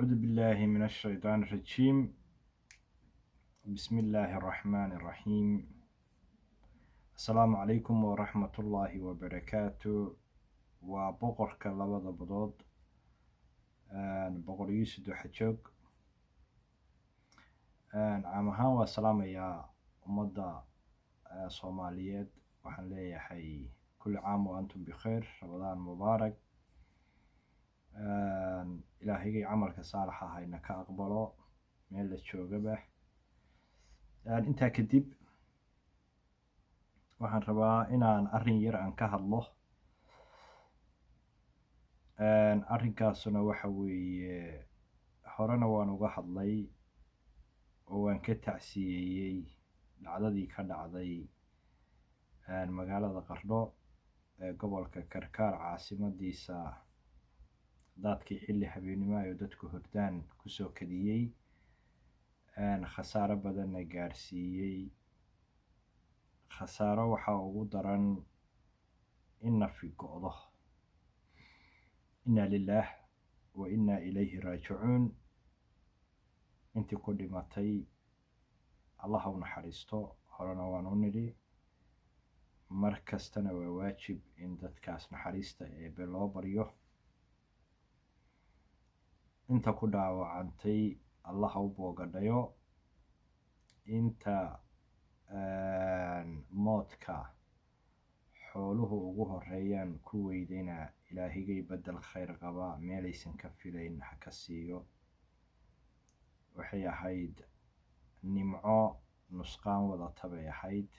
أعوذ بالله من الشيطان الرجيم. بسم الله الرحمن الرحيم. السلام عليكم ورحمة الله وبركاته. وبقرك لبض بضود بقر يوسد حجوج عامها والسلام يا أمضى صوماليات وحن لي حي كل عام وأنتم بخير، رمضان مبارك. إلهي عملك صالحة هاينا كأقبله meel la joogaba. Intaa kadib waxaan rabaa inaan arrin yar aan ka hadlo. Arrinkaasuna waxa weeye horena waan uga hadlay oo waan ka tacsiyeeyey dhacdadii ka dhacday magaalada Qardho ee gobolka Karkaar caasimadiisa daadkii xilli habeenimo ay dadku hordaan kusoo kadiyey, khasaaro badanna gaarsiiyey. khasaaro waxaa ugu daran in nafi go'do. inna lillaah wa inna ilayhi raajicuun. intii ku dhimatay allah u naxariisto, horena waan u nidhi, mar kastana waa waajib in dadkaas naxariista eebe loo baryo. inta ku dhaawacantay allah u boogadhayo. inta moodka xooluhu ugu horeeyaan ku weydayna ilaahigay bedel khayr qaba meelaysan ka filayn ha ka siiyo. waxay ahayd nimco nusqaan wadata bay ahayd.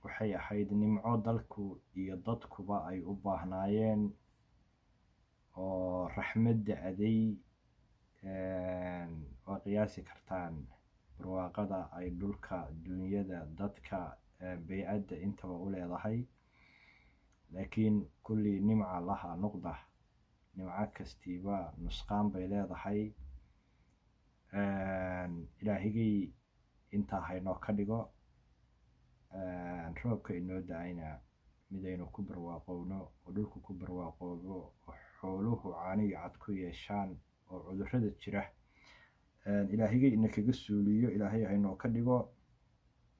waxay ahayd nimco dalku iyo dadkuba ay u baahnaayeen oo raxmadda aday. waa qiyaasi kartaan barwaaqada ay dhulka dunyada dadka bay'adda intaba u leedahay. laakiin kulli nimca laha nuqda, nimco kastiiba nusqaan bay leedahay. ilaahigay intaa haynoo ka dhigo. roobka inoo da-ayna midaynu ku barwaaqowno oo dhulku ku barwaaqoobo oo xooluhu caaniyo cad ku yeeshaan oo cudurrada jira ilaahigay ina kaga suuliyo. ilaahay haynoo ka dhigo.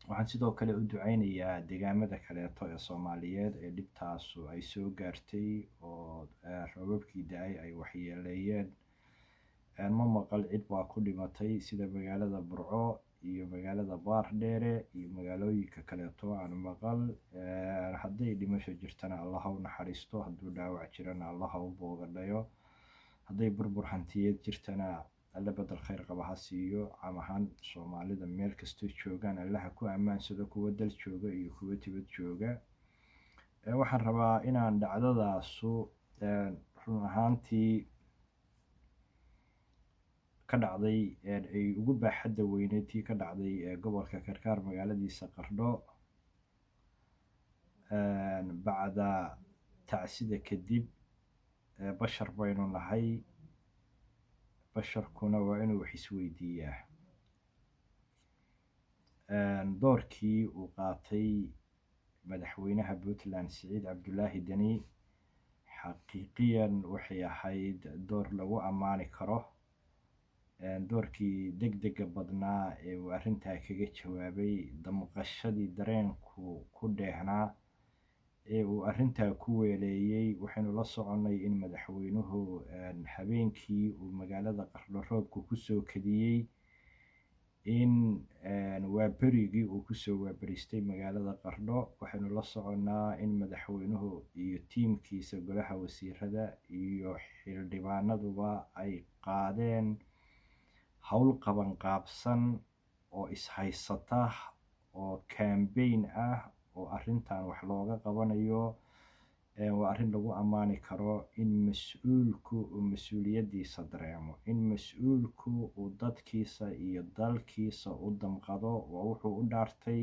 waxaan sidoo kale u ducaynayaa deegaamada kaleeto ee Soomaaliyeed ee dhibtaasu ay soo gaartay oo roobabkii da-ay ay waxyeeleeyeen. ma maqal cid baa ku dhimatay sida magaalada Burco iyo magaalada Baardheere iyo magaalooyinka kaleeto aan maqal. hadday dhimasho jirtana allah u naxariisto, hadduu dhaawac jirana allah u boogadhayo. hadday burbur hantiyeed jirtana alle bedel khayr qaba ha siiyo. caam ahaan Soomaalida meel kastoo joogaan allaha ku ammaansado, kuwa dal jooga iyo kuwa dibad jooga. waxaan rabaa inaan dhacdadaasu run ahaantii ka dhacday ay ugu baaxadda weyneyd tii ka dhacday gobolka Karkaar magaaladiisa Qardho. bacda tacsida kadib bashar baynu nahay. basharkuna waa inuu wax isweydiiyaa. doorkii uu qaatay madaxweynaha Puntland Siciid Cabdulaahi Deni xaqiiqiyan waxay ahayd door lagu ammaani karo. doorkii degdega badnaa ee uu arrintaa kaga jawaabay, damqashadii dareenku ku dheehnaa ee uu arrintaa ku weeleeyey. waxaynu la soconnay in madaxweynuhu habeenkii uu magaalada Qardho roobku kusoo kadiyey in waaberigii uu kusoo waaberistay magaalada Qardho. waxaynu la soconnaa in madaxweynuhu iyo tiimkiisa golaha wasiirada iyo xildhibaanaduba ay qaadeen howl qabanqaabsan oo ishaysata oo campaign ah oo arrintan wax looga qabanayo. waa arrin lagu ammaani karo in mas-uulku uu mas-uuliyaddiisa dareemo, in mas-uulku uu dadkiisa iyo dalkiisa u damqado. waa wuxuu u dhaartay,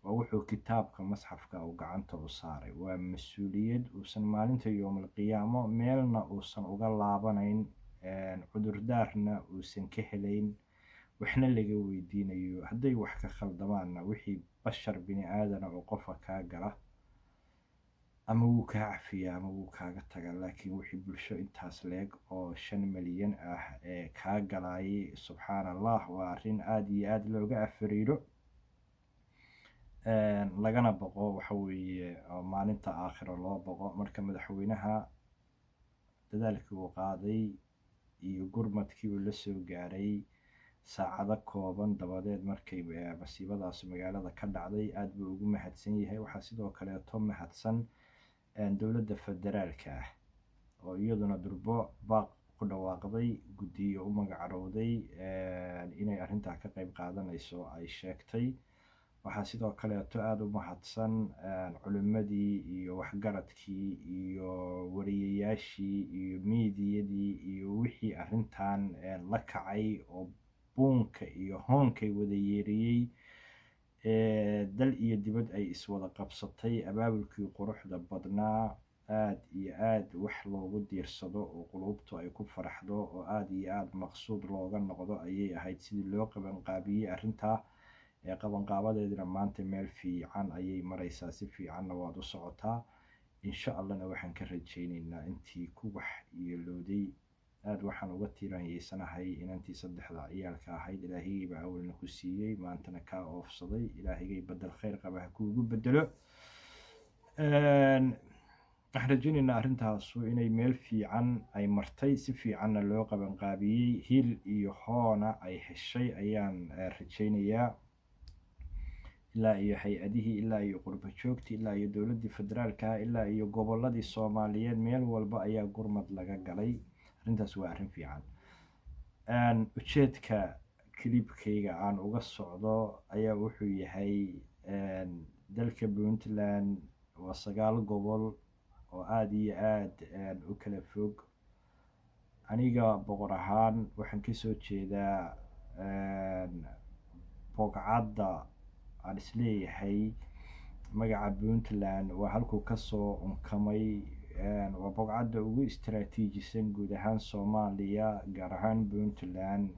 waa wuxuu kitaabka masxafka uu gacanta u saaray. waa mas-uuliyad uusan maalinta yowmal qiyaamo meelna uusan uga laabanayn, cudurdaarna uusan ka helayn, waxna laga weydiinayo. hadday wax ka khaldamaanna wixii bashar bini aadana oo qofka kaa gala ama wuu kaa cafiyaa ama wuu kaaga tagaa. laakiin wixii bulsho intaas leeg oo 5 milyan ah ee kaa galayay, subxaan allah, waa arrin aada iyo aada looga afariiro, lagana boqo. waxa weeye maalinta aakhiro loo boqo. marka madaxweynaha dadaalkii uu qaaday iyo gurmadkii uu la soo gaaray saacado kooban dabadeed markay masiibadaas magaalada ka dhacday, aada buu ugu mahadsan yahay. waxaa sidoo kaleeto mahadsan dowladda federaalka ah oo iyaduna durbo baaq ku dhawaaqday, guddiyo u magacrowday inay arrintaa ka qayb qaadanayso ay sheegtay. waxaa sidoo kaleeto aada u mahadsan culimmadii iyo waxgaradkii iyo wariyayaashii iyo miidiyadii iyo wixii arrintan la kacay oo buunka iyo hoonkay wada yeeriyey, dal iyo dibad ay iswada qabsatay, abaabulkii quruxda badnaa, aada iyo aada wax loogu diirsado oo qulubtu ay ku faraxdo oo aada iyo aada maqsuud looga noqdo ayay ahayd sidii loo qabanqaabiyey arrintaa. qabanqaabadeedina maanta meel fiican ayay maraysaa, si fiicanna waad u socotaa. insha allahna waxaan ka rajaynaynaa intii ku wax iyo looday. aada waxaan uga tiiraanyeysanahay inantii 3da ciyaalka ahayd, ilaahigayba awalna ku siiyey, maantana kaa oofsaday. ilaahigay badel khayr qaba ha kuugu bedelo. waxaan rajaynaynaa arrintaasu inay meel fiican ay martay, si fiicanna loo qabanqaabiyey, hil iyo hoona ay heshay ayaan rajaynayaa. ilaa iyo hay-adihii, ilaa iyo qurbo joogtii, ilaa iyo dowladdii federaalka, ilaa iyo gobolladii soomaaliyeed, meel walba ayaa gurmad laga galay. arrintaas waa arrin fiican. ujeedka kilibkayga aan uga socdo ayaa wuxuu yahay dalka puntland waa 9 gobol oo aada iyo aada u kala fog. aniga boqor ahaan waxaan kasoo jeedaa bogcadda aan isleeyahay magaca puntland waa halkuu kasoo unkamay. waa bogcadda ugu istaraatiijisan guud ahaan soomaaliya, gaar ahaan puntland.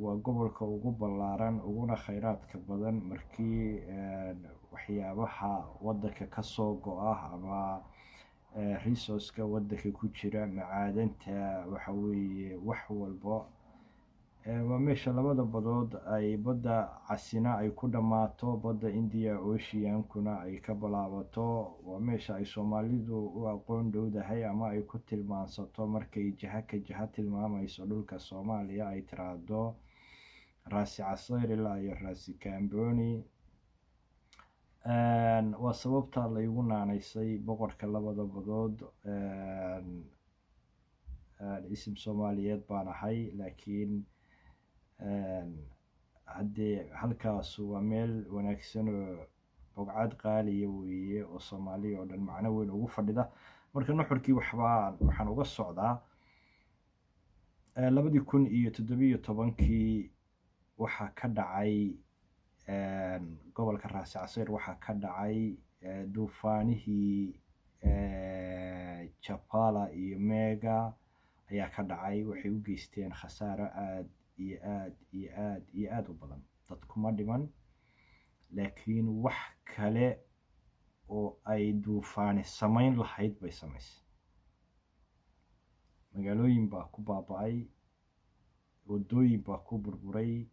waa gobolka ugu ballaaran uguna kheyraadka badan markii waxyaabaha wadanka kasoo go-a ama resourceka wadanka ku jira, macaadanta, waxa weeye wax walbo. waa meesha labada badood ay badda casina ay ku dhammaato, badda India Oceankuna ay ka bilaabato. waa meesha ay soomaalidu u aqoon dhowdahay ama ay ku tilmaansato markay jaha ka jaha tilmaamayso dhulka soomaaliya, ay tiraahdo raasi casayr ilaa iyo raasi kamboni. waa sababta laygu naanaysay boqorka labada badood. isim soomaaliyeed baan ahay, laakiin haddee halkaasu waa meel wanaagsan oo bogcad qaaliya weeye oo soomaaliya oo dhan macno weyn ugu fadhida. marka nuxurkii waxaan uga socdaa 2017 waxaa ka dhacay gobolka raasi casayr, waxaa ka dhacay duufaanihii Chapala iyo Mega ayaa ka dhacay. waxay u geysteen khasaaro aada iyo aada iyo aada iyo aada u badan. dad kuma dhiman, laakiin wax kale oo ay duufaani samayn lahayd bay samaysay. magaalooyin baa ku baaba-ay, wadooyin baa ku burburay.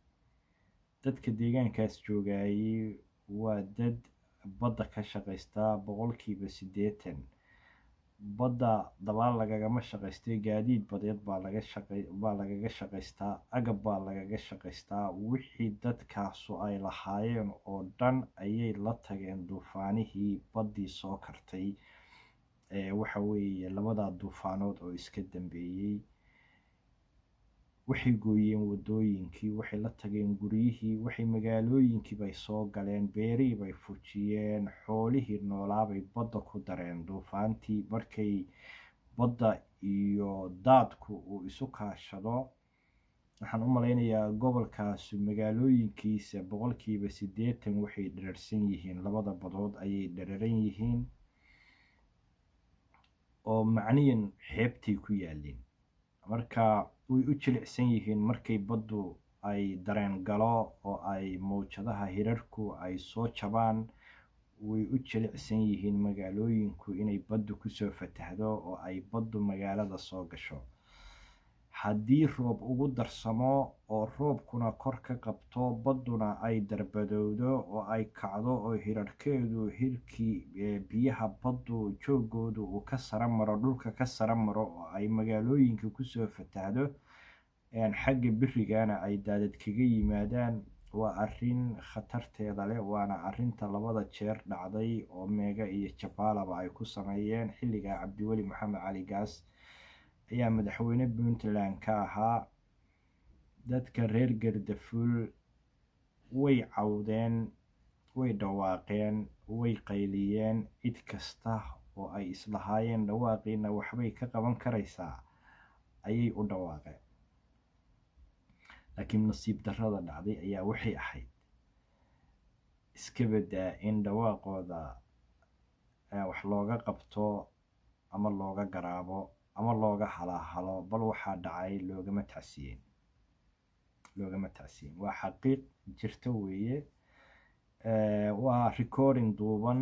dadka deegaankaas joogayay waa dad badda ka shaqaystaa 80%. badda dabaal lagagama shaqaystay, gaadiid badeed baa lagaga shaqaystaa, agab baa lagaga shaqaystaa. wixii dadkaasu ay lahaayeen oo dhan ayay la tageen duufaanihii baddii soo kartay. waxa weeye 2 duufaanood oo iska dambeeyey. waxay gooyeen wadooyinkii, waxay la tageen guryihii, waxay magaalooyinkii bay soo galeen, beerihii bay fujiyeen, xoolihii noolaabay badda ku dareen. duufaantii markay badda iyo daadku uu isu kaashado, waxaan u malaynayaa gobolkaasu magaalooyinkiisa 80% waxay dherarsan yihiin, 2 badood ayay dheraran yihiin oo macniyan xeebtay ku yaalin. marka way u jilicsan yihiin markay baddu ay dareen galo oo ay mawjadaha hirarku ay soo jabaan. way u jilicsan yihiin magaalooyinku inay baddu kusoo fatahdo oo ay baddu magaalada soo gasho. haddii roob ugu darsamo oo roobkuna kor ka qabto badduna ay darbadowdo oo ay kacdo oo hirarhkeedu hirkii biyaha baddu joogoodu uu ka sara maro dhulka ka sara maro oo ay magaalooyinka kusoo fatahdo xagga birigana ay daadad kaga yimaadaan, waa arrin khatarteeda leh. waana arrinta labada jeer dhacday oo meega iyo jabaalaba ay ku sameeyeen. xilliga cabdiweli maxamed cali gaas ayaa madaxweyne puntland ka ahaa. dadka reer gardafuul way cawdeen, way dhawaaqeen, way qayliyeen. cid kasta oo ay islahaayeen dhawaaqiina waxbay ka qaban karaysaa ayay u dhawaaqeen. laakiin nasiib darrada dhacday ayaa waxay ahayd iska badaa in dhawaaqooda wax looga qabto ama looga garaabo ama looga halaahalo, bal waxaa dhacay loogama tacsiyen. waa xaqiiq jirta weeye. waa recording duuban,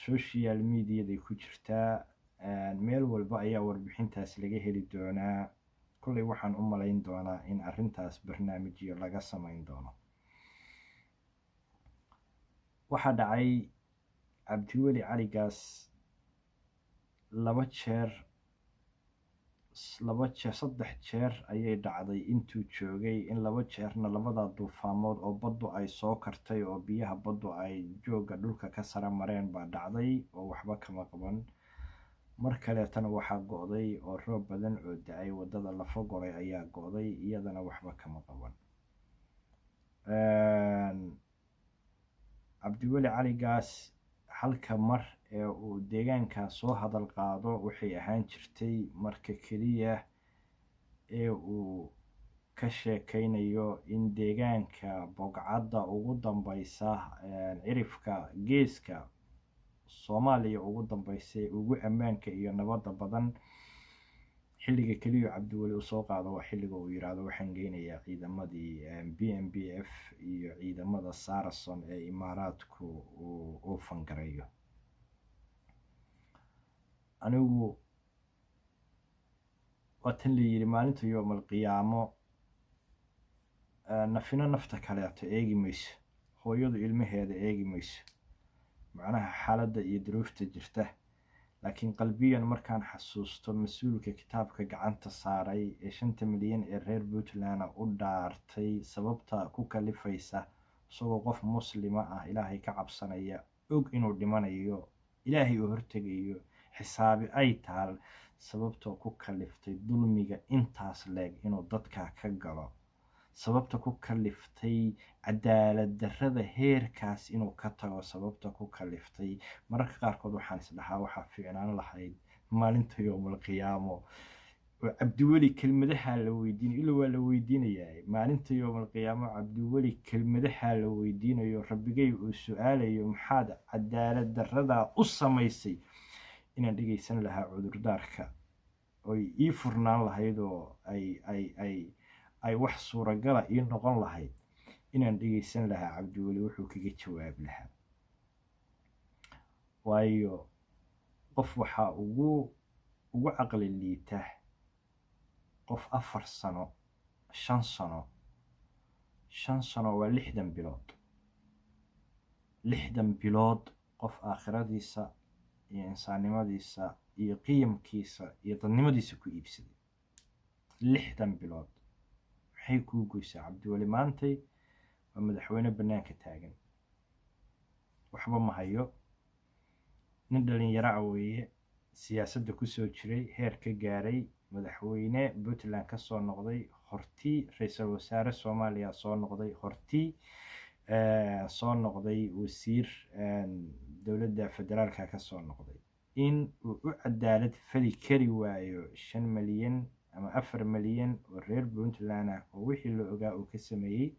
social mediaday ku jirtaa, meel walba ayaa warbixintaas laga heli doonaa. kolley waxaan u malayn doonaa in arrintaas barnaamijyo laga samayn doono. waxaa dhacay cabdiweli cali gaas saddex jeer ayay dhacday intuu joogay in 2 jeerna labada duufaamood oo baddu ay soo kartay oo biyaha baddu ay jooga dhulka ka sara mareen baa dhacday oo waxba kama qaban. mar kaleetana waxaa go'day oo roob badan oo da-ay waddada lafa goray ayaa go'day, iyadana waxba kama qaban. cabdiweli cali gaas halka mar ee uu deegaanka soo hadal qaado waxay ahaan jirtay marka keliya ee uu ka sheekaynayo in deegaanka bogcadda ugu dambeysa cirifka geeska soomaaliya ugu dambeysay ugu ammaanka iyo nabadda badan. xilliga keliya cabdiweli uu soo qaado waa xilliga uu yiraahdo waxaan geynayaa ciidamadii BMBF iyo ciidamada Saracen ee imaaraadku uu fangarayo. anigu waatan la yiri maalinta yoomal qiyaamo nafina nafta kaleeto eegi mayso, hooyadu ilmaheeda eegi mayso, macnaha xaaladda iyo duruufta jirta. laakiin qalbiyan markaan xasuusto mas-uulka kitaabka gacanta saaray ee 5 milyan ee reer puntland u dhaartay sababta ku kalifaysa isagoo qof muslima ah, ilaahay ka cabsanaya, og inuu dhimanayo, ilaahay uu hortegayo, xisaabi ay taal, sababta ku kaliftay dulmiga intaas leeg inuu dadka ka galo, sababta ku kaliftay cadaalad darrada heerkaas inuu ka tago, sababta ku kaliftay. mararka qaarkood waxaan isdhahaa waxaa fiicnaan lahayd maalinta yoomal qiyaamo oo cabdiweli kelmadaha la weydiinayo, ila waa la weydiinayaa maalinta yoomal qiyaamo cabdiweli kelmadaha la weydiinayo, rabbigay uu su-aalayo maxaad cadaalad darrada u samaysay, inaan dhegeysan lahaa cudurdaarka oy ii furnaan lahayd oo ay wax suuragala ii noqon lahayd inaan dhegeysan lahaa cabdiweli wuxuu kaga jawaab lahaa. waayo qof waxaa ugu caqli liita qof 4 sano 5 sano 5 sano waa 60 bilood 60 bilood qof aakhiradiisa iyo insaannimadiisa iyo qiyamkiisa iyo dadnimadiisa ku iibsaday. 60 bilood maxay kuu goysaa? cabdiweli maantay waa madaxweyne bannaanka taagan, waxba ma hayo, nin dhalinyaro ah weeye, siyaasadda kusoo jiray, heer ka gaaray, madaxweyne puntland ka soo noqday, hortii ra-iisul wasaare soomaaliya soo noqday, hortii soo noqday wasiir dowladda federaalka ka soo noqday. in uu u cadaalad fali kari waayo 5 milyan ama 4 milyan oo reer puntland ah oo wixii la ogaa uu ka sameeyey.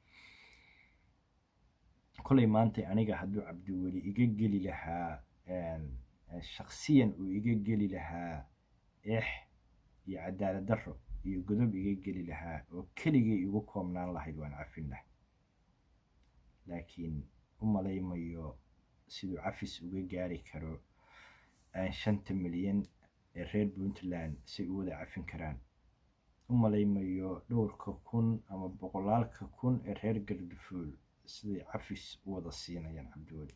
kolay maantay aniga hadduu cabdiweli iga geli lahaa shakhsiyan uu iga geli lahaa iyo cadaalad darro iyo godob iga geli lahaa oo keligay igu koobnaan lahayd waan cafin lahaa. laakiin u malaymayo siduu cafis uga gaari karo 5 milyan ee reer Puntland si u wada cafin karaan. u malaymayo dhowrka kun ama boqolaalka kun ee reer Gardafuul siday cafis u wada siinayaan Cabdiweli.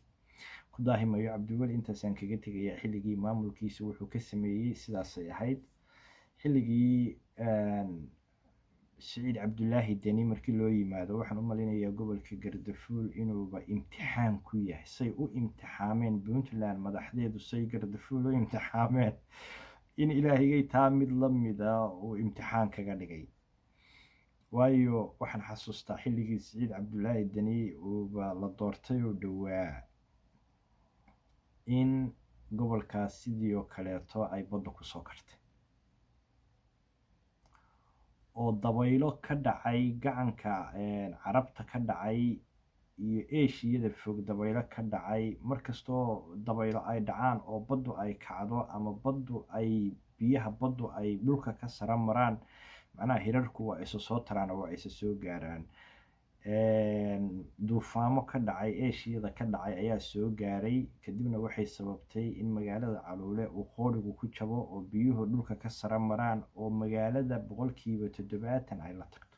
ku daahimayo Cabdiweli intaasaan kaga tegayaa. xilligii maamulkiisa wuxuu ka sameeyey sidaasay ahayd. xilligii Siciid Cabdulaahi Deni markii loo yimaado waxaan u malaynayaa gobolka Gardafuul inuuba imtixaan ku yahay, say u imtixaameen Puntland madaxdeedu, say Gardafuul u imtixaameen in ilaahigay taa mid la mida uu imtixaan kaga dhigay. waayo waxaan xasuustaa xilligii Siciid Cabdulaahi Deni uuba la doortay oo dhowaa in gobolkaas sidii oo kaleeto ay badda kusoo kartay, oo dabaylo ka dhacay gacanka carabta ka dhacay iyo eeshiyada fog dabaylo ka dhacay. markastoo dabaylo ay dhacaan oo baddu ay kacdo ama biyaha baddu ay dhulka ka sara maraan, macnaha hirarku waa isa soo taraan oo waa isa soo gaaraan. duufaamo ka dhacay eeshiyada ka dhacay ayaa soo gaaray, kadibna waxay sababtay in magaalada Caluule uu qoorigu ku jabo oo biyuhu dhulka ka sara maraan oo magaalada 70% ay la tagto.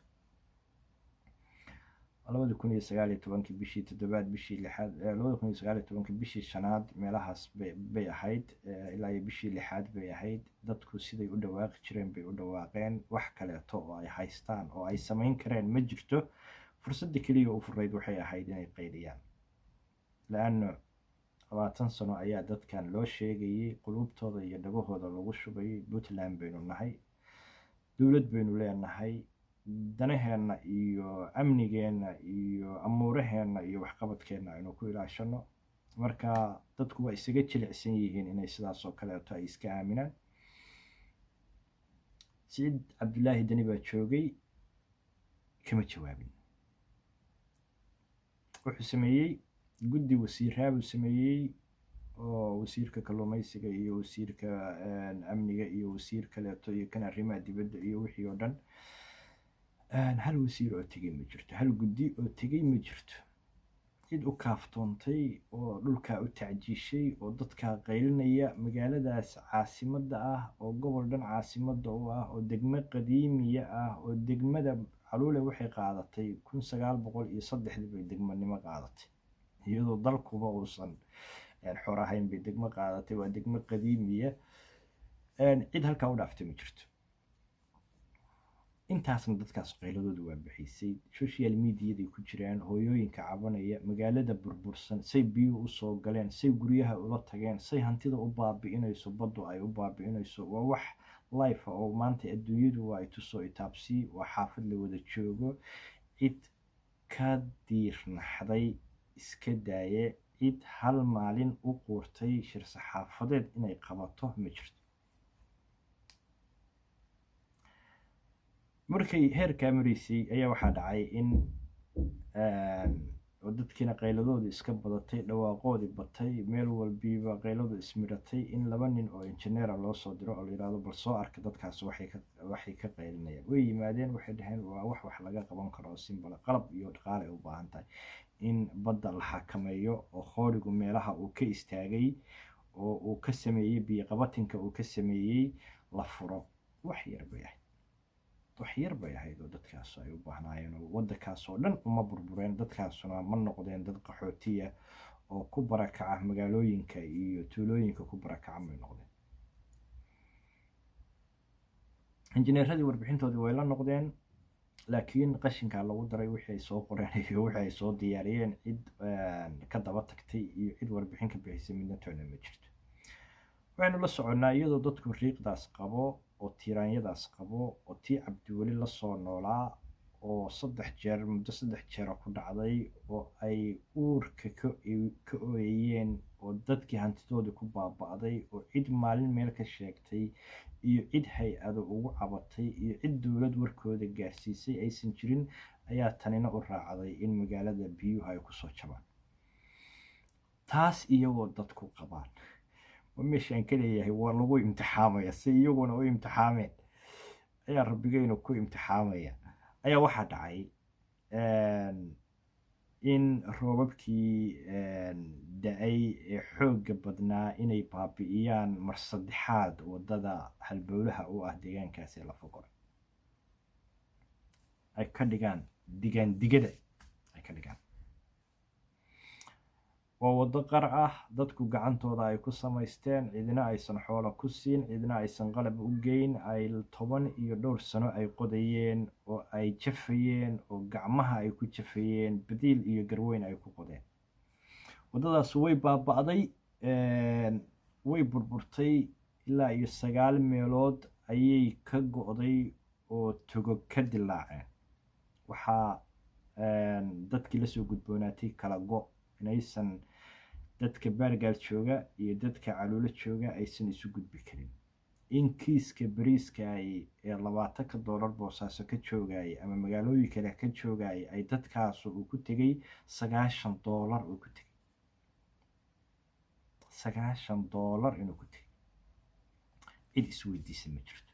2019 bishii 7 bishii 6 2019 bishii 5 meelahaas bay ahayd, ilaa iyo bishii 6 bay ahayd. dadku siday u dhawaaqi jireen bay u dhawaaqeen. wax kaleeto oo ay haystaan oo ay samayn kareen ma jirto. fursadda keliya u furayd waxay ahayd inay qayliyaan, laanno 20 sano ayaa dadkan loo sheegayay, qulubtooda iyo dhagahooda lagu shubayay Puntland baynu nahay, dowlad baynu leenahay, danaheenna iyo amnigeenna iyo amuuraheenna iyo waxqabadkeenna aynu ku ilaashano. marka dadku waa isaga jilicsan yihiin inay sidaas oo kaleeto ay iska aaminaan. Siciid Cabdulaahi Deni baa joogay, kama jawaabin. wuxuu sameeyey guddi wasiiraa buu sameeyey oo wasiirka kalluumaysiga iyo wasiirka amniga iyo wasiir kaleeto iyo kan arrimaha dibadda iyo wixii oo dhan. hal wasiir oo tegey ma jirto, hal guddi oo tegey ma jirto. cid u kaaftoontay oo dhulkaa u tacjiishay oo dadkaa qaylinaya. magaaladaas caasimadda ah oo gobol dhan caasimadda u ah oo degmo qadiimiya ah oo degmada Caluule waxay qaadatay 1903 bay degmanimo qaadatay, iyadoo dalkuba uusan xor ahayn bay degmo qaadatay. waa degmo qadiimiya, cid halkaa u dhaaftay ma jirto. intaasna dadkaas qayladooda waa bixisay. social mediaday ku jiraan, hooyooyinka cabanaya, magaalada burbursan, say biyuhu usoo galeen, say guryaha ula tageen, say hantida u baabi'inayso, baddu ay u baabi'inayso. waa wax life oo maanta adduunyadu waa ay tusoo itaabsi. waa xaafad la wada joogo. cid ka diirnaxday iska daaye, cid hal maalin u quurtay shir saxaafadeed inay qabato ma jirto. markay heerkaa maraysay ayaa waxaa dhacay in oo dadkiina qayladooda iska badatay, dhawaaqoodii batay, meel walbiiba qayladu ismiratay, in 2 nin oo injineera loo soo diro oo la yidhaahdo bal soo arka dadkaas waxay ka qaylinayaan. way yimaadeen, waxay dhaheen waa wax laga qaban karo oo simbala. qalab iyo dhaqaale u baahan tahay in badda la xakameeyo oo qoorigu meelaha uu ka istaagay oo uu ka sameeyey biyo-qabatinka uu ka sameeyey la furo. wax yar bay ahayd oo dadkaas ay u baahnaayeen, oo waddankaas oo dhan uma burbureen. dadkaasuna ma noqdeen dad qaxootiya oo ku barakaca magaalooyinka iyo tuulooyinka ku barakaca may noqdeen. injineeradii warbixintoodii way la noqdeen, laakiin qashinkaa lagu daray wixii ay soo qoreen iyo wixii ay soo diyaariyeen. cid ka daba tagtay iyo cid warbixin ka bixisay midna toona ma jirto. waxaynu la soconnaa iyadoo dadku riiqdaas qabo oo tiiraanyadaas qabo oo tii Cabdiweli la soo noolaa oo muddo 3 jeer ku dhacday oo ay uurka ka ooyayeen oo dadkii hantidooda ku baaba'day oo cid maalin meel ka sheegtay iyo cid hay-ado ugu cabatay iyo cid dowlad warkooda gaarsiisay aysan jirin, ayaa tanina u raacday in magaalada biyuhu ay kusoo jabaan. taas iyagoo dadku qabaan, meeshaan ka leeyahay waa lagu imtixaamaya, si iyaguna u imtixaameen ayaa rabbigayna ku imtixaamaya. ayaa waxaa dhacay in roobabkii da-ay ee xoogga badnaa inay baabi'iyaan mar saddexaad waddada halbowlaha u ah deegaankaasi Lafagoray ay ka dhigaan digada ay ka dhigaan. waa waddo qar ah, dadku gacantooda ay ku samaysteen, cidina aysan xoolo ku siin, cidina aysan qalab u geyn, ay 10 iyo dhowr sano ay qodayeen oo ay jafayeen oo gacmaha ay ku jafayeen, badiil iyo garweyn ay ku qodeen. waddadaas way baaba'day, way burburtay, ilaa iyo 9 meelood ayay ka go'day oo togog ka dilaaceen. waxaa dadkii lasoo gudboonaatay kala go' inaysan dadka baargaal jooga iyo dadka caluulo jooga aysan isu gudbi karin. in kiiska bariiska ee $20 boosaaso ka joogayay ama magaalooyin kale ka joogayay ay dadkaas uu ku tegay $90 uu ku tegay $90 inuu ku tegay. cid isweydiisa ma jirto.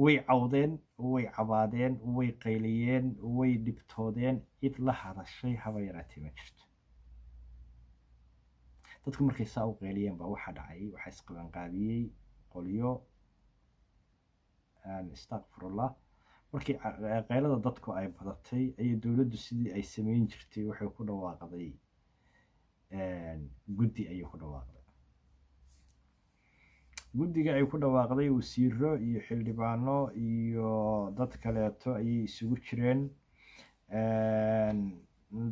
way cawdeen, way cabaadeen, way qayliyeen, way dhibtoodeen, cid la hadashay haba yaraatee ma jirto. dadku markay saa u qayliyeen baa waxaa dhacay, waxaa isqabanqaabiyey qolyo astaqfirullah. markii qaylada dadku ay badatay ayay dowladdu sidii ay samayn jirtay waxay ku dhawaaqday guddi ayay ku dhawaaqday. guddiga ay ku dhawaaqday wasiiro iyo xildhibaano iyo dad kaleeto ayay isugu jireen.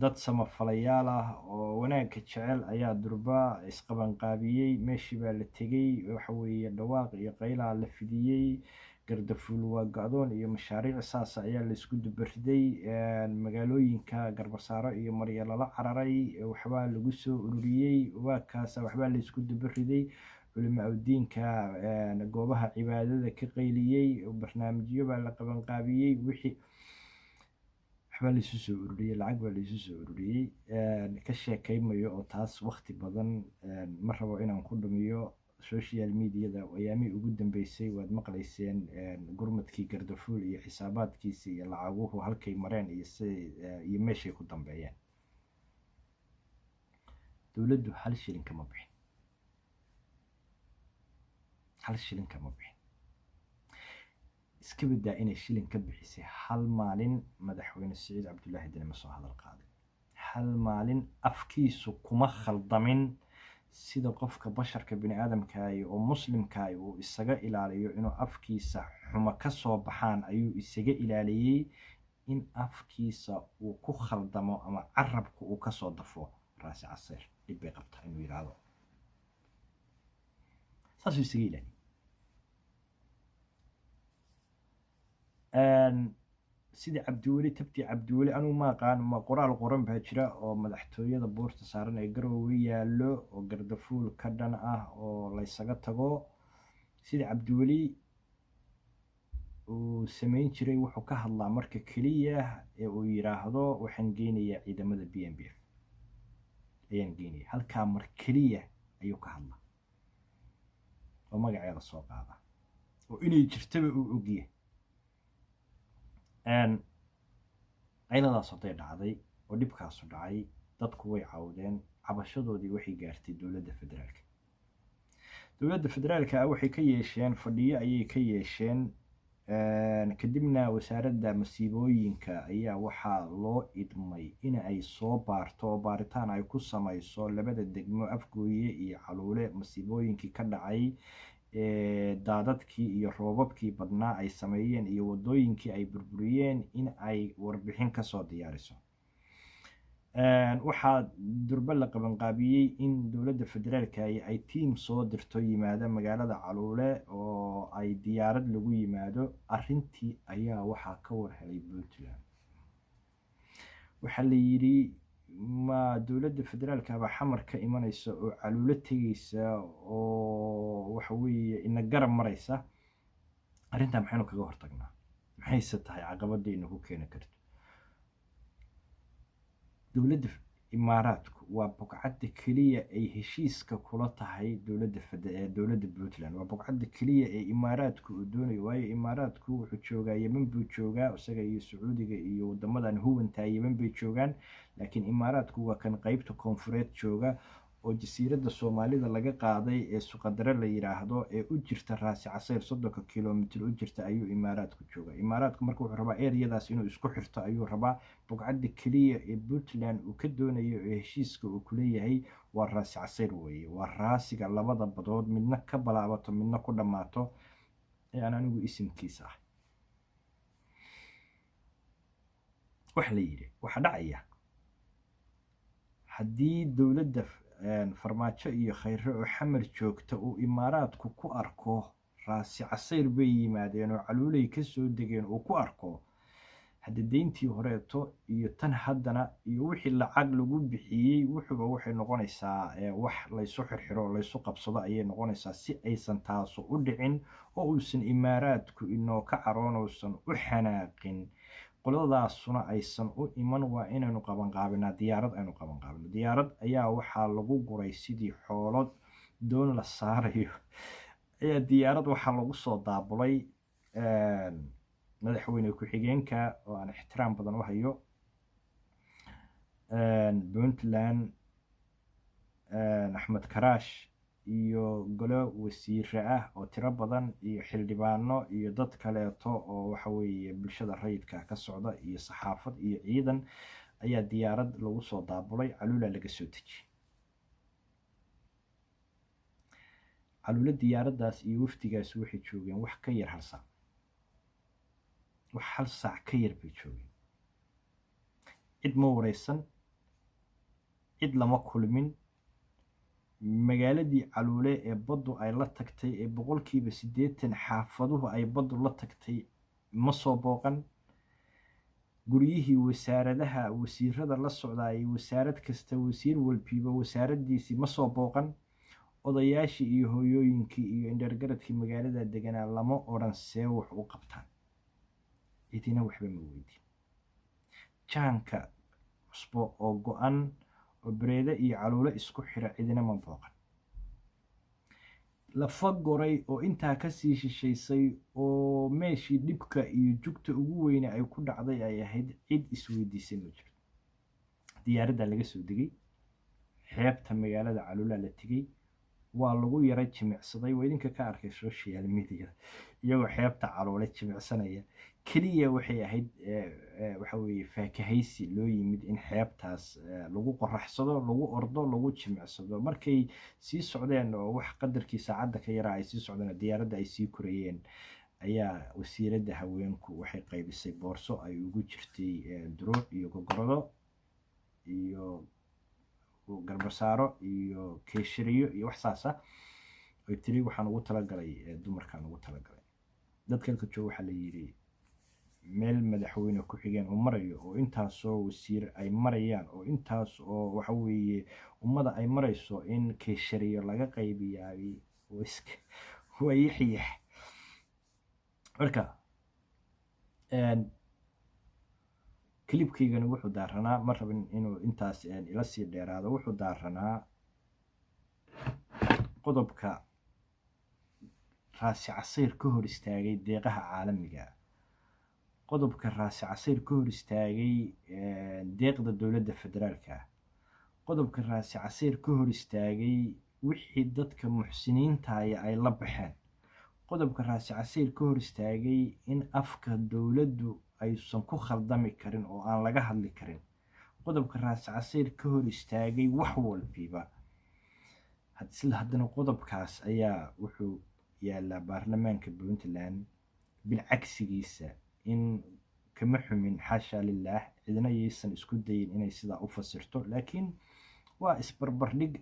dad samafalayaal ah oo wanaagga jecel ayaa durba isqabanqaabiyey. meeshii baa la tegey, waxa weeye dhawaaq iyo qaylaa la fidiyey. gardafuul waa go-doon iyo mashaariic saas ayaa la isku dubariday. magaalooyinka Garbasaaro iyo Maryo lala cararay, waxbaa lagu soo ururiyey, waakaasa waxbaa la isku dubariday. culimo diinka goobaha cibaadada ka qayliyey, barnaamijyo baa la qabanqaabiyey. wixii waxbaa laysu soo ururiyey, lacag baa laysu soo ururiyey. ka sheekaymayo oo taas waqti badan ma rabo inaan ku dhumiyo. social mediada ayaamihii ugu dambeysay waad maqlayseen gurmadkii gardafuul iyo xisaabaadkiisa iyo lacaguhu halkay mareen iyo meeshay ku dambeeyeen. dowladdu hal shilin kama bixin, hal shilin kama bixin. iska badaa inay shilin ka bixisay hal maalin madaxweyne Siciid Cabdulaahi Dani ma soo hadal qaaday. hal maalin afkiisu kuma khaldamin sida qofka basharka bini aadamkaahi oo muslimkaahi uu isaga ilaaliyo inuu afkiisa xumo ka soo baxaan ayuu isaga ilaaliyey in afkiisa uu ku khaldamo ama carabku uu ka soo dafo. raasi caseer dhib bay qabtaa inuu yidhaahdo, saasuu isaga ilaaliyey. sidii cabdiweli tabtii cabdiweli anuu ma aqaan, ma qoraal qoran baa jira oo madaxtooyada buurta saaran ee Garowe yaallo oo gardafuul ka dhan ah oo laysaga tago. sidii cabdiweli uu samayn jiray wuxuu ka hadlaa marka keliya ee uu yidhaahdo waxaan geynayaa ciidamada BNBF ayaan geynaya. halkaa mar keliya ayuu ka hadlaa oo magaceeda soo qaada oo inay jirtaba uu ogyahay. qayladaas hadday dhacday oo dhibkaasu dhacay, dadku way cawdeen. cabashadoodii waxay gaartay dowladda federaalka. dowladda federaalka waxay ka yeesheen fadhiyo ayay ka yeesheen. kadibna wasaaradda masiibooyinka ayaa waxaa loo idmay in ay soo baarto oo baaritaan ay ku samayso labada degmo Afgooye iyo Caluule masiibooyinkii ka dhacay, daadadkii iyo roobabkii badnaa ay sameeyeen iyo wadooyinkii ay burburiyeen in ay warbixin kasoo diyaariso. waxaa durba la qabanqaabiyey in dowladda federaalka ay tiim soo dirto yimaada magaalada Caluule oo ay diyaarad lagu yimaado. arrintii ayaa waxaa ka warhelay Puntland. waxaa la yidhi ma dowladda federaalka baa xamar ka imanaysa oo Caluule tegaysa oo waxa weeye ina garab maraysa. arrintaa maxaynu kaga hortagnaa? maxayse tahay caqabadayna ku keeni karto? dowladda imaaraadku waa bogcadda keliya ay heshiiska kula tahay dowladda Puntland. waa bogcadda keliya ee imaaraadku uu doonayo, waayo imaaraadku wuxuu joogaa yemen buu joogaa, isaga iyo sacuudiga iyo wadamadan huwantaa yemen bay joogaan, laakiin imaaraadku waa kan qeybta koonfureed jooga oo jasiiradda soomaalida laga qaaday ee suqadare la yiraahdo ee u jirta raasi casayr 30 kilomitir u jirta ayuu imaaraadku jooga. imaaraadku marka wuxuu rabaa ereyadaas inuu isku xirto ayuu rabaa. bogcadda keliya ee Puntland uu ka doonayo ee heshiiska uu kuleeyahay waa raasi casayr weeye, waa raasiga labada badood midna ka balaabato midna ku dhammaato ee aan anigu isimkiisa ah. waxa la yidhi waxa dhacaya haddii dowladda farmaajo iyo khayre oo xamar joogta uu imaaraadku ku arko raasi casayr bay yimaadeen oo caluulay ka soo degeen uu ku arko, hadda deyntii horeeto iyo tan haddana iyo wixii lacag lagu bixiyey wuxuuba waxay noqonaysaa wax laysu xirxiro oo laysu qabsado ayay noqonaysaa, si aysan taasu u dhicin oo uusan imaaraadku inoo ka caroon uusan u xanaaqin, qoladaasuna aysan u iman. waa inaynu qabanqaabinaa diyaarad, aynu qabanqaabino diyaarad ayaa waxaa lagu guray sidii xoolo doon la saarayo ayaa diyaarad waxaa lagu soo daabulay madaxweyne ku-xigeenka oo aan ixtiraam badan u hayo Puntland Axmed Karaash iyo golo wasiire ah oo tiro badan iyo xildhibaano iyo dad kaleeto oo waxa weeye bulshada rayidka ka socda iyo saxaafad iyo ciidan ayaa diyaarad lagu soo daabulay caluula laga soo dejiyey. caluula diyaaraddaas iyo wafdigaas waxay joogeen wax ka yar hal saac, wax hal saac ka yar bay joogeen. cid ma wareysan, cid lama kulmin. magaaladii caluule ee baddu ay la tagtay ee 80% xaafaduhu ay baddu la tagtay ma soo booqan. guryihii wasaaradaha wasiirada la socdaayay wasaarad kasta wasiir walbiiba wasaaraddiisii ma soo booqan. odayaashii iyo hooyooyinkii iyo indhergaradkii magaalada deganaa lama odhan see wax u qabtaan, cidina waxba ma weydiin. jaanka cusbo oo go-an oo bareede iyo caluule isku xira cidina ma booqan. lafa goray oo intaa kasii shishaysay oo meeshii dhibka iyo jugta ugu weyne ay ku dhacday ay ahayd, cid isweydiisay ma jirto. diyaaradda laga soo degay, xeebta magaalada caluula la tegey, waa lagu yara jimicsaday. waa idinka ka arkay social media iyagoo xeebta caluule jimicsanaya. keliya waxay ahayd waxa weeye faakahaysi loo yimid in xeebtaas lagu qoraxsado, lagu ordo, lagu jimicsado. markay sii socdeen oo wax qadarkii saacadda ka yaraa ay sii socdeen diyaaradda ay sii korayeen ayaa wasiiradda haweenku waxay qaybisay boorso ay ugu jirtay duruuc iyo gogorado iyo garbasaaro iyo keeshariyo iyo wax saas ah. oy tiri waxaan ugu talagalay dumarkaan ugu talagalay. dadka halka jooga waxaa la yidhi meel madaxweyne ku-xigeen uu marayo oo intaasoo wasiir ay marayaan oo intaas oo waxa weeye ummada ay marayso in keeshariyo laga qaybiyaay waa yaxyax. marka klibkaygani wuxuu daaranaa, ma rabin inuu intaas ila sii dheeraado, wuxuu daaranaa qodobka raasi casayr ka hor istaagay deeqaha caalamiga, qodobka raasi casayr ka hor istaagay deeqda dowladda federaalka, qodobka raasi casayr ka hor istaagay wixii dadka muxsiniintaya ay la baxeen, qodobka raasi casayr ka hor istaagay in afka dowladdu aysan ku khaldami karin oo aan laga hadli karin, qodobka raasi casayr ka hor istaagay wax walbiiba. isla haddana qodobkaas ayaa wuxuu yaalaa baarlamaanka Puntland bilcagsigiisa. in kama xumin xaasha lillaah, cidina yaysan isku dayin inay sidaa u fasirto, laakiin waa isbarbardhig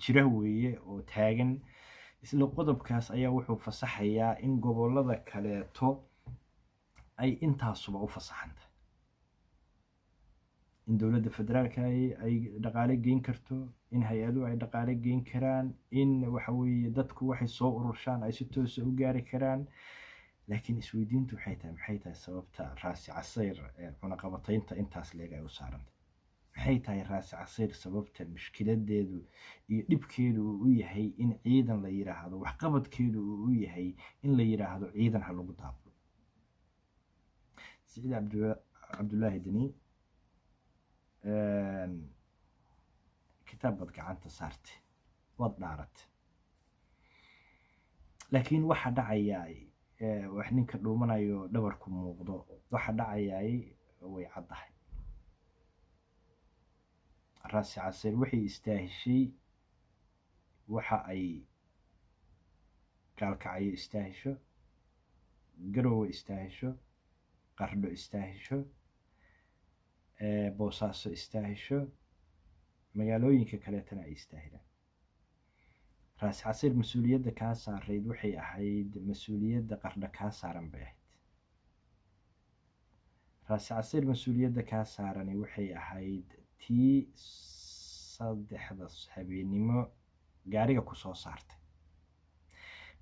jira weeye oo taagan. isla qodobkaas ayaa wuxuu fasaxayaa in gobollada kaleeto ay intaasuba u fasaxantay, in dowladda federaalka ay dhaqaale geyn karto, in hay-aduhu ay dhaqaale geyn karaan, in waxa weeye dadku waxay soo ururshaan ay si toosa u gaari karaan. laakiin isweydiintu maxay tahay sababta raasi casayr cunaqabataynta intaas leeg ay u saarantay? maxay tahay raasi casiir sababta mushkiladeedu iyo dhibkeedu uu u yahay in ciidan la yidhaahdo, waxqabadkeedu uu u yahay in la yidhaahdo ciidan ha lagu daablo. Siciid cabdullaahi deni kitaab baad gacanta saartay, waad dhaaratay, laakiin waxa dhacayay wax ninka dhuumanayo dhabarku muuqdo, waxa dhacayay way caddahay. raasi casiir waxay istaahishay waxa ay gaalkacyo istaahisho, garowe istaahisho, qardho istaahisho, boosaaso istaahisho, magaalooyinka kaleetana ay istaahilaan. raasi casiir mas-uuliyadda kaa saarayd waxay ahayd mas-uuliyadda qardho kaa saaran bay ahayd. raasi casiir mas-uuliyadda kaa saarani waxay ahayd tii 3 habeenimo gaariga ku soo saartay.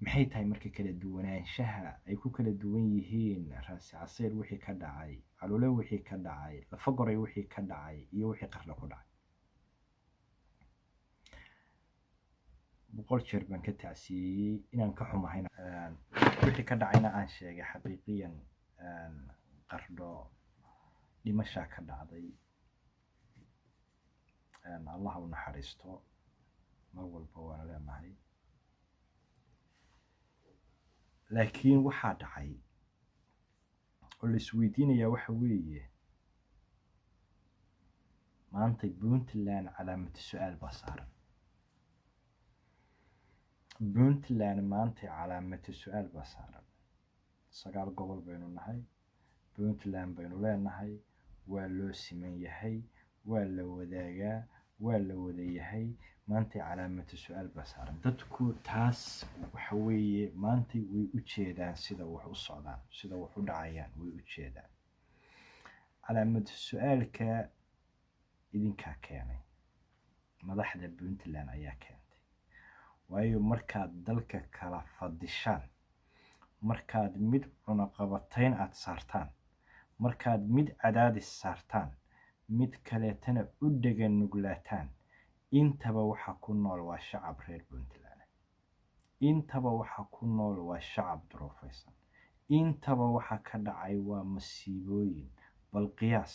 maxay tahay marka kala duwanaanshaha ay ku kala duwan yihiin raasi casiir wixii ka dhacay, calule wixii ka dhacay, lafagoray wixii ka dhacay iyo wixii qardho ku dhacay? 100 jeer baan ka tacsiiyey inaan ka xumahayna wixii ka dhacayna aan sheegay. xaqiiqiyan qardho dhimashaa ka dhacday, allah u naxariisto, mar walba waana leenahay. laakiin waxaa dhacay oo la isweydiinayaa waxa weeye, maanta puntland calaamatu su-aal baa saaran. puntland maanta calaamatu su-aal baa saaran. 9 gobol baynu nahay, puntland baynu leenahay, waa loo siman yahay, waa la wadaagaa, waa la wada yahay. maanta calaamatu su-aal baa saaran. dadku taas waxa weeye maanta way u jeedaan sida wax u socdaan, sida wax u dhacayaan way u jeedaan. calaamatu su-aalka idinkaa keenay, madaxda puntland ayaa keentay. waayo markaad dalka kala fadishaan, markaad mid cunaqabatayn aad saartaan, markaad mid cadaadis saartaan, mid kaleetana u dhegan nuglaataan, intaba waxa ku nool waa shacab reer puntland, intaba waxa ku nool waa shacab duruufaysan, intaba waxa ka dhacay waa masiibooyin. bal qiyaas,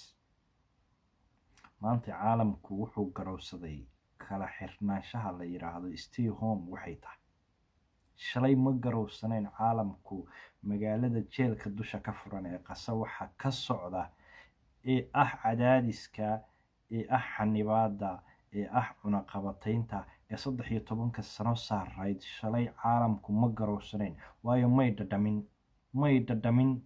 maanta caalamku wuxuu garowsaday kala xirnaanshaha la yidhaahdo stay home waxay tahay. shalay ma garowsanayn caalamku magaalada jeelka dusha ka furan ee qasa waxa ka socda ee ah cadaadiska, ee ah xanibaada, ee ah cunaqabataynta ee 13 sano saarayd. shalay caalamku ma garowsanayn, waayo may dhadhamin.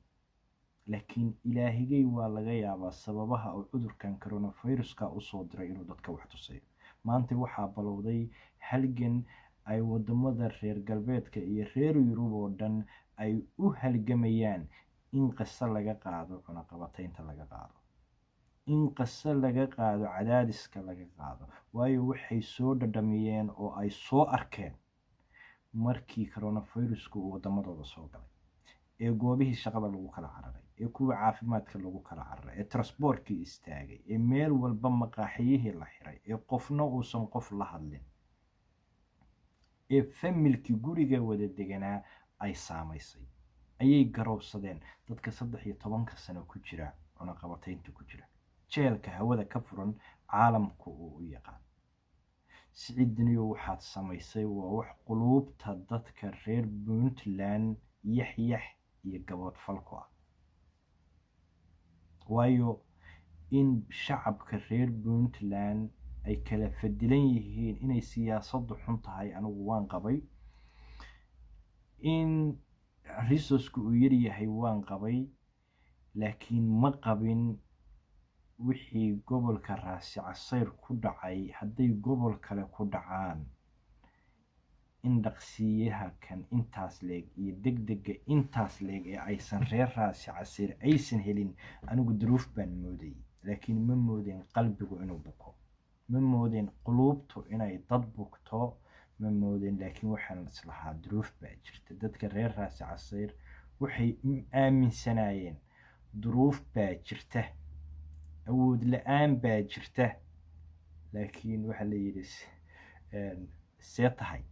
laakiin ilaahigay waa laga yaabaa sababaha uu cudurkan coronaviruska usoo diray inuu dadka wax tusayo. maanta waxaa balowday halgan ay wadamada reer galbeedka iyo reer yurub oo dhan ay u halgamayaan in qasa laga qaado, cunaqabataynta laga qaado, in qasa laga qaado, cadaadiska laga qaado. waayo waxay soo dhadhamiyeen oo ay soo arkeen markii coronavirusku uu wadamadooda soo galay, ee goobihii shaqada lagu kala cararay, ee kuwa caafimaadka lagu kala cararay, ee transportkii istaagay, ee meel walba maqaaxiyihii la xiray, ee qofna uusan qof la hadlin, ee familkii guriga wada deganaa ay saamaysay, ayay garowsadeen dadka 13 sano ku jira cunaqabataynta ku jira, jeelka hawada ka furan caalamku uu u yaqaan. Siciid Deniyow waxaad samaysay waa wax quluubta dadka reer puntland yaxyax iyo gaboodfal ku ah. waayo in shacabka reer puntland ay kala fadilan yihiin, inay siyaasaddu xun tahay anigu waan qabay, in resourceka uu yaryahay waan qabay, laakiin ma qabin wixii gobolka raasi casiir ku dhacay hadday gobol kale ku dhacaan, in dhaqsiyaha kan intaas leeg iyo degdega intaas leeg ee aysan reer raasi casiir aysan helin. anigu duruuf baan moodayay, laakiin ma moodeen qalbigu inuu buko, ma moodeen quluubtu inay dad bugto, ma moodeen. laakiin waxaan islahaa duruuf baa jirta. dadka reer raasi casiir waxay aaminsanaayeen duruuf baa jirta, awood la-aan baa jirta, laakiin waxaa la yidhi see tahay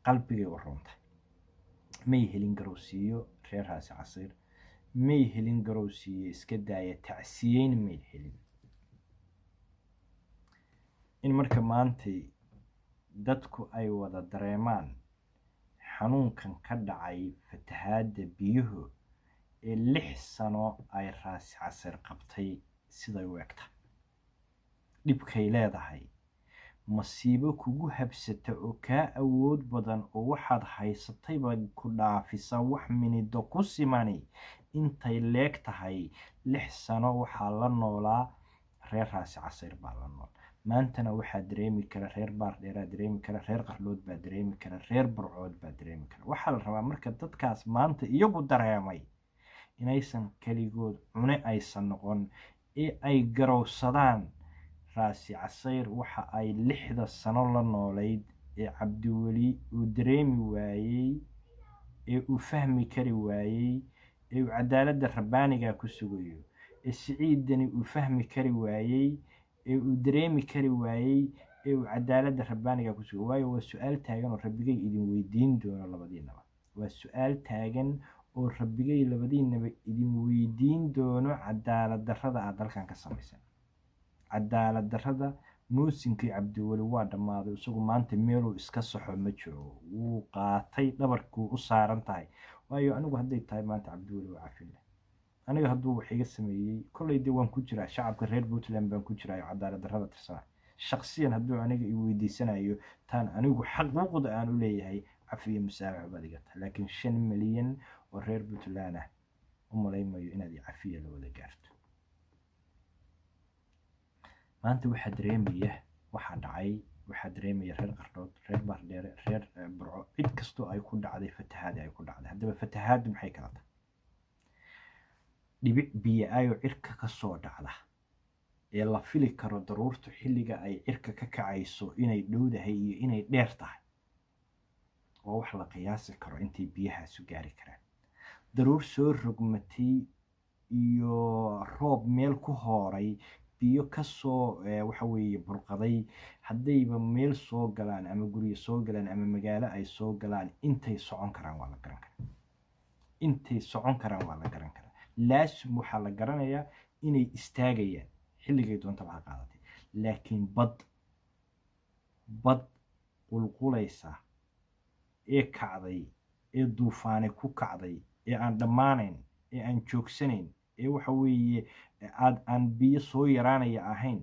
qalbigay u runtahay. may helin garowsiiyo reer raasi casayr, may helin garowsiiyo iska daaya tacsiyeyn may helin. in marka maantay dadku ay wada dareemaan xanuunkan ka dhacay fatahaadda biyuhu ee 6 sano ay raasi casayr qabtay siday u egta dhibkay leedahay, masiibo kugu habsata oo kaa awood badan oo waxaad haysatayba ku dhaafisa wax minido ku simani intay leeg tahay. 6 sano waxaa la noolaa reer raasi casayr baa la nool. maantana waxaa dareemi kara reer baardheeraa dareemi kara, reer qarlood baa dareemi kara, reer burcood baa dareemi kara. waxaa la rabaa marka dadkaas maanta iyagu dareemay inaysan keligood cune aysan noqon ee ay garowsadaan raasi casayr waxa ay 6 sano la noolayd ee cabdiweli uu dareemi waayey, ee uu fahmi kari waayey, ee uu cadaaladda rabbaaniga ku sugayo, ee siciidani uu fahmi kari waayey, ee uu dareemi kari waayey, ee uu cadaaladda rabbaaniga ku sugayo. waayo waa su-aal taagan oo rabbigay idin weydiin doono labadiinaba. waa su-aal taagan oo rabbigay labadiinaba idin weydiin doono cadaalad darrada aad dalkan ka samaysan. cadaalad darrada muusinkii cabdiweli waa dhammaaday. isagu maanta meeluu iska saxo ma jiro, wuu qaatay, dhabarkuu u saaran tahay. waayo anigu hadday tahay maanta cabdiweli waa cafin leh. aniga hadduu wax iga sameeyey kolley dee waan ku jiraa, shacabka reer puntland baan ku jiraa oo cadaalad darrada tirsanaa. shaksiyan hadduu aniga i weydiisanayo taan anigu xaquuqda aan u leeyahay cafi iyo masaabax baad iga tahay. laakiin 5 milyan oo reer puntland ah u malaymayo inaad i cafiya la wada gaarto. maanta waxaa dareemaya waxaa dhacay, waxaa dareemaya reer qarlood, reer baardheere, reer burco, cid kastoo ay ku dhacday fatahaadi ay ku dhacday. haddaba fatahaaddu maxay kala tahay? dhibic biyo ayoo cirka ka soo dhacda ee la fili karo daruurtu xilliga ay cirka ka kacayso inay dhowdahay iyo inay dheer tahay. waa wax la qiyaasi karo intay biyahaasu gaari karaan. daruur soo rogmatay iyo roob meel ku hooray, biyo kasoo waxa weeye burqaday, haddayba meel soo galaan ama guryo soo galaan ama magaalo ay soo galaan, intay socon karaan waa la garan karaa. intay socon karaan waa la garan karaa. laasim waxaa la garanayaa inay istaagayaan xilligay doontaba ha qaadatay. laakiin bad qulqulaysa ee kacday, ee duufaane ku kacday, ee aan dhammaanayn, ee aan joogsanayn, ee waxa weeye aan biyo soo yaraanaya ahayn,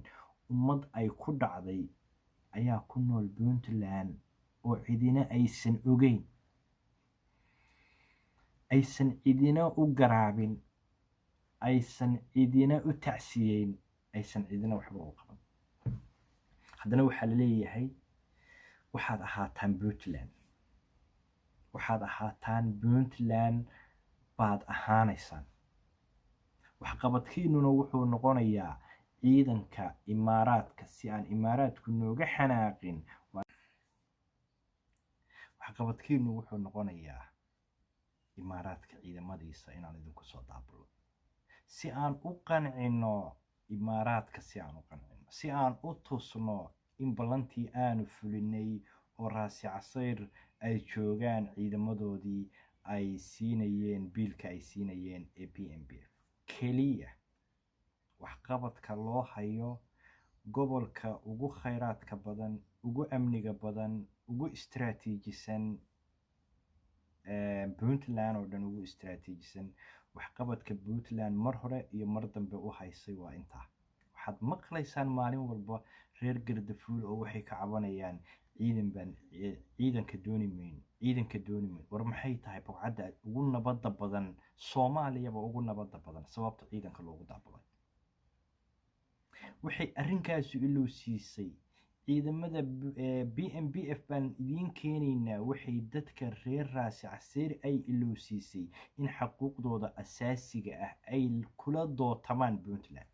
ummad ay ku dhacday ayaa ku nool puntland oo cidina aysan ogeyn, aysan cidina u garaabin, aysan cidina u tacsiyeyn, aysan cidina waxba u qaban. haddana waxaa la leeyahay waxaad ahaataan puntland, waxaad ahaataan puntland baad ahaanaysaan. waxqabadkiinuna wuxuu noqonayaa ciidanka imaaraadka si aan imaaraadku nooga xanaaqin. waxqabadkiinu wuxuu noqonayaa imaaraadka ciidamadiisa inaan idinku soo daabulo si aan u qancino imaaraadka, si aan u qancino, si aan u tusno in ballantii aanu fulinay oo raasi casayr ay joogaan ciidamadoodii ay siinayeen biilka ay siinayeen ee PMBF. keliya waxqabadka loo hayo gobolka ugu khayraadka badan, ugu amniga badan, ugu istiraatiijisan puntland oo dhan ugu istiraatiijisan. waxqabadka puntland mar hore iyo mar dambe u haysay waa intaa. waxaad maqlaysaan maalin walba reer gardafuul oo waxay ka cabanayaan ciidanka dooni mayno, ciidanka dooni mayno. war maxay tahay bogcadda ugu nabadda badan soomaaliyaba ugu nabadda badan sababta ciidanka loogu daabulay? waxay arrinkaasu ilowsiisay ciidamada PMBF baan idiin keenaynaa. waxay dadka reer raasi casayr ay ilowsiisay in xaquuqdooda asaasiga ah ay kula dootamaan puntland,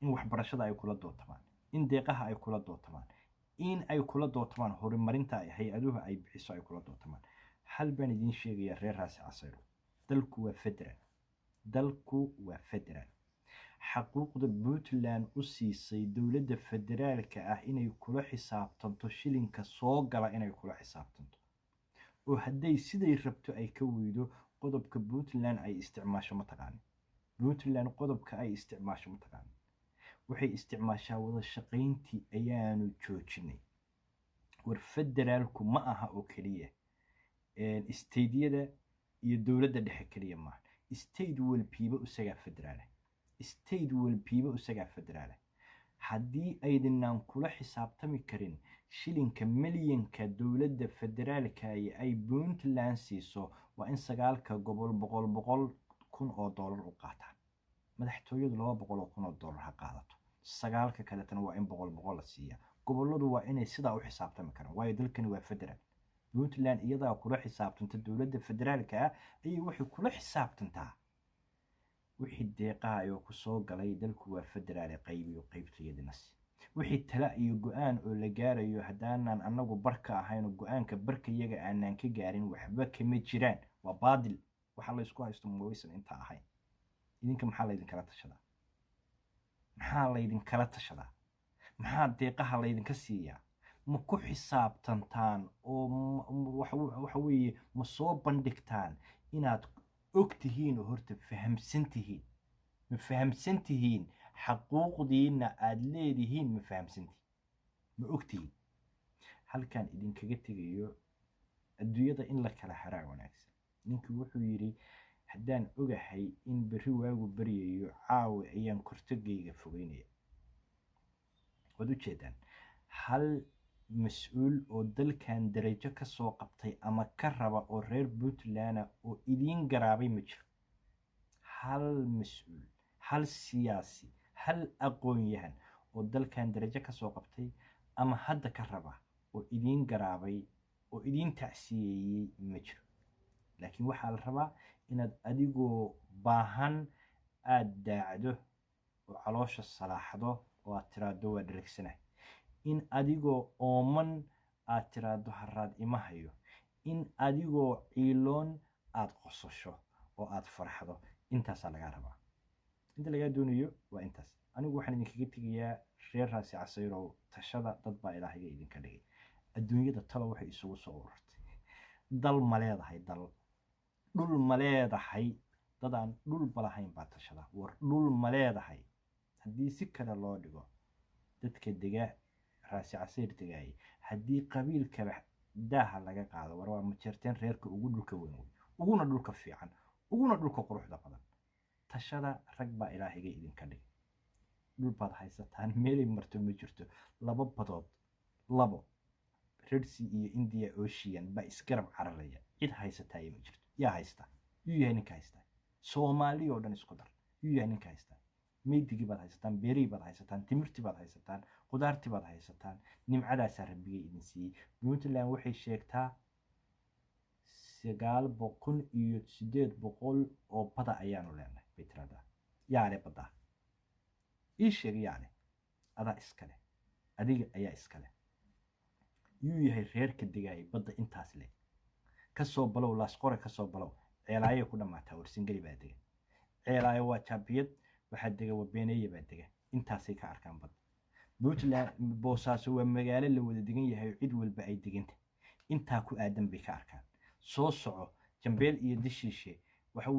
in waxbarashada ay kula dootamaan, in deeqaha ay kula dootamaan, in ay kula dootamaan horumarinta hay-aduhu ay bixiso ay kula dootamaan. hal baan idiin sheegayaa reer raasi casayr, dalku waa federal, dalku waa federal. xaquuqda Puntland u siisay dowladda federaalka ah inay kula xisaabtanto shilinka soo gala inay kula xisaabtanto oo hadday siday rabto ay ka weydo qodobka Puntland ay isticmaasho mataqaan Puntland qodobka ay isticmaasho mataqaan waxay isticmaashaa wada shaqayntii ayaanu joojinay war federaalku ma aha oo kaliya stateyada iyo dowladda dhexe kaliya maaha state walbiiba isagaa federaal state walbiiba isagaa federaal haddii aydanaan kula xisaabtami karin shilinka milyanka dowladda federaalka ay Puntland siiso waa in 9 gobol boqol kun oo dollar u qaataan madaxtooyadu 200 kun oo dollar ha qaadato 9 kaletana waa in boqol la siiyaa goboladu waa inay sidaa u xisaabtami karaan waayo dalkani waa federaal Puntland iyadaa kula xisaabtanta dowladda federaalka ah ayay waxay kula xisaabtantaa wixii deeqaha oo ku soo galay dalku waa federaal qaybiyo qaybtayadinas wixii tala iyo go'aan oo la gaarayo hadaanan anagu barka ahayn go'aanka barka iyaga aanan ka gaarin waxba kama jiraan waa baadil waxa la isku haysto mooysan inta ahayn idinka maxaa la idin kala tashadaa maxaa deeqaha la idinka siiyaa ma ku xisaabtantaan oo waxa weeye ma soo bandhigtaan inaad ogtihiin oo horta fahamsantihiin xaquuqdiina aad leedihiin ma fahamsantihiin ma ogtihiin halkan idinkaga tegayo adduunyada in la kala haraa wanaagsan ninkii wuxuu yidhi haddaan ogahay in berri waagu baryayo caawa ayaan kortogayga fogeynaya waad u jeedaan hal mas-uul oo dalkan darajo ka soo qabtay ama ka raba oo reer Puntland oo idiin garaabay ma jiro hal mas-uul hal siyaasi hal aqoon-yahan oo dalkan darajo ka soo qabtay ama hadda ka raba oo idiin garaabay oo idiin tacsiyeeyey ma jiro laakiin waxaa la rabaa inaad adigoo baahan aad daacdo oo caloosha salaaxdo oo aad tiraado waa dheregsanahay in adigoo ooman aad tiraado haraad ima hayo in adigoo ciiloon aad qosasho oo aad farxdo intaasaa lagaa rabaa inta lagaa doonayo waa intaas anigu waxaan idinkaga tegayaa reer Raasi Casayrow tashada dad baa ilaahiga idinka dhigay adduunyada talo waxay isugu soo ururtay dal ma leedahay dhul ma leedahay dadaan dhul balahayn baa tashada war dhul ma leedahay haddii si kale loo dhigo dadka dega Raasi Casayr degay haddii qabiilka daaha laga qaado war waa ma jirteen reerka ugu dhulka weyn uguna dhulka fiican uguna dhulka quruxda badan tashada rag baa ilaahiga idinka dhigay dhul baad haysataan meelay marto ma jirto labo Red Sea iyo India Ocean baa isgarab cararaya cid haysataa ma jirto yaa haysta yuu yahay ninka haysta Soomaali oo dhan isku dar yuu yahay ninka haysta meedigii baad haysataan beerii baad haysataan timirtii baad haysataan qudaartii baad haysataan nimcadaas rabbiga idin siiyey Puntland waxay sheegtaa 900 oo bada ayaanu leenahay bay tiraahdaa yaale bada ii sheeg yaale adaa iskale adiga ayaa iskale yuu yahay reerka degaay badda intaas leh ka soo balow laas qore ka soo balow ceelaayo ku dhamaataa warsingeli baa dega ceelaayo waa jaabiyad waxaa dega wabeeneeye baa dega intaasay ka arkaan badda Puntland Boosaaso waa magaalo la wada degan yahay cid walba ay deganta intaa ku aadan bay ka arkaan soo soco Jambeel iyo Dishiishe waxa